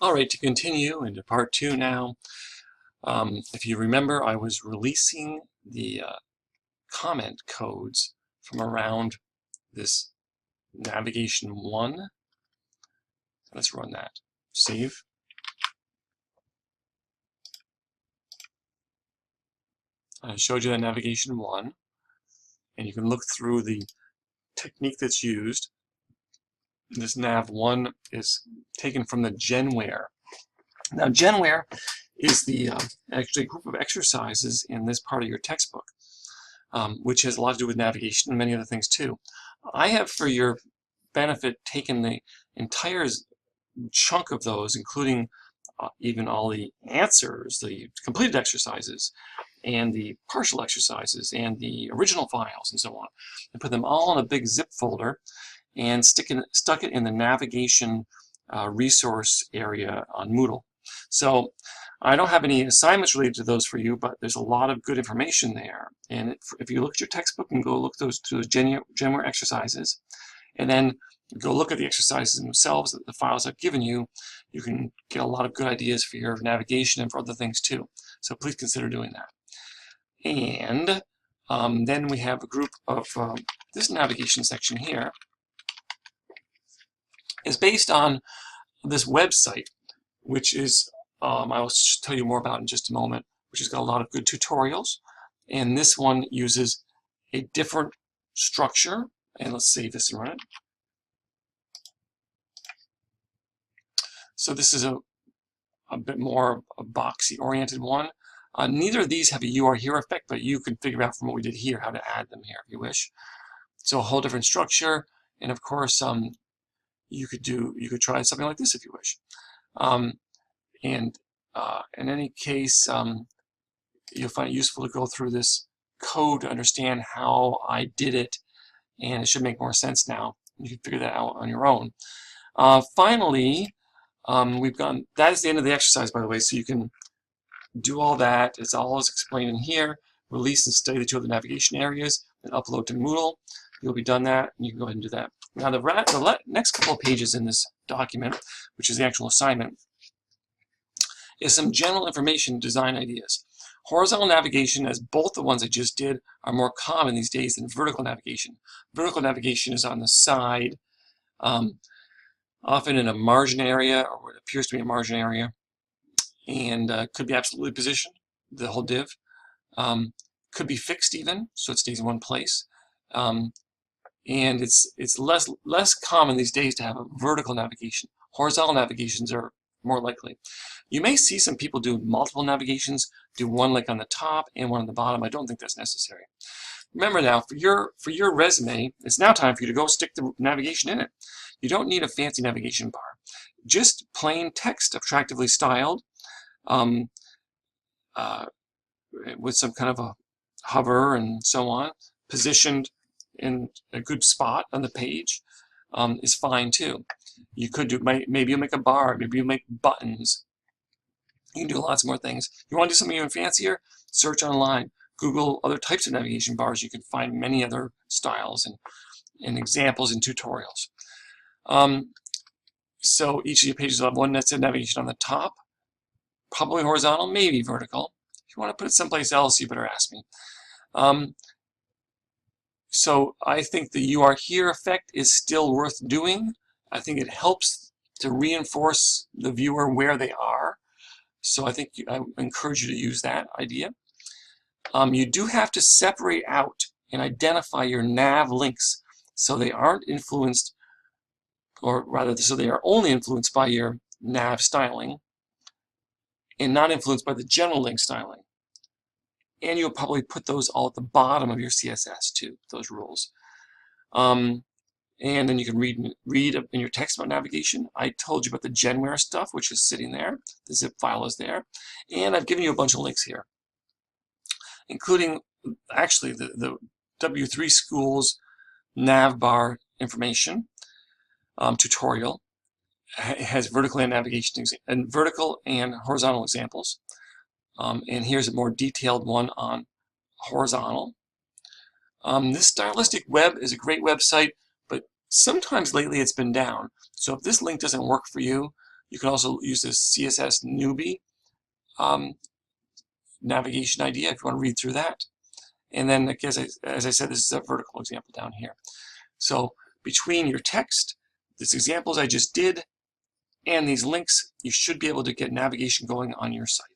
All right, to continue into part 2 now. If you remember, I was releasing the comment codes from around this navigation 1. Let's run that. Save. I showed you that navigation 1, and you can look through the technique that's used. This nav 1 is taken from the Genware. Now, Genware is the actually group of exercises in this part of your textbook, which has a lot to do with navigation and many other things too. I have, for your benefit, taken the entire chunk of those, including even all the answers, the completed exercises, and the partial exercises, and the original files, and so on, and put them all in a big zip folder and stuck it in the navigation resource area on Moodle. So I don't have any assignments related to those for you, but there's a lot of good information there. And if you look at your textbook and go look those Genware exercises, and then go look at the exercises themselves, the files I've given you, you can get a lot of good ideas for your navigation and for other things too. So please consider doing that. And then we have a group of this navigation section here is based on this website, which is, I will tell you more about in just a moment, which has got a lot of good tutorials. And this one uses a different structure. And let's save this and run it. So this is a bit more a boxy oriented one. Neither of these have a You Are Here effect, but you can figure out from what we did here how to add them here if you wish. So a whole different structure, and of course you could try something like this if you wish. In any case, you'll find it useful to go through this code to understand how I did it, and it should make more sense now. You can figure that out on your own. Finally, that is the end of the exercise, by the way, so you can do all that. It's all as explained in here. Release and study the 2 other navigation areas, and upload to Moodle. You'll be done that, and you can go ahead and do that. Now, the next couple of pages in this document, which is the actual assignment, is some general information design ideas. Horizontal navigation, as both the ones I just did, are more common these days than vertical navigation. Vertical navigation is on the side, often in a margin area, or what appears to be a margin area, and could be absolutely positioned, the whole div. Could be fixed even, so it stays in one place. And it's less common these days to have a vertical navigation. Horizontal navigations are more likely. You may see some people do multiple navigations, do one like on the top and one on the bottom. I don't think that's necessary. Remember now, for your resume, it's now time for you to go stick the navigation in it. You don't need a fancy navigation bar. Just plain text, attractively styled, with some kind of a hover and so on, positioned in a good spot on the page, is fine too. You could do, maybe you'll make a bar, maybe you'll make buttons. You can do lots more things. You want to do something even fancier? Search online. Google other types of navigation bars. You can find many other styles and examples and tutorials. So each of your pages will have one that's in navigation on the top, probably horizontal, maybe vertical. If you want to put it someplace else, you better ask me. So I think the You Are Here effect is still worth doing. I think it helps to reinforce the viewer where they are. So I think I encourage you to use that idea. You do have to separate out and identify your nav links so they aren't influenced, or rather, so they are only influenced by your nav styling and not influenced by the general link styling. And you'll probably put those all at the bottom of your CSS too, those rules. And then you can read in your text about navigation. I told you about the Genware stuff, which is sitting there. The zip file is there. And I've given you a bunch of links here, including actually the W3 Schools navbar information tutorial. It has vertical and navigation and vertical and horizontal examples. And here's a more detailed one on horizontal. This Stylistic Web is a great website, but sometimes lately it's been down. So if this link doesn't work for you, You can also use this CSS newbie navigation idea if you want to read through that. And then, as I said, this is a vertical example down here. So between your text, these examples I just did, and these links, you should be able to get navigation going on your site.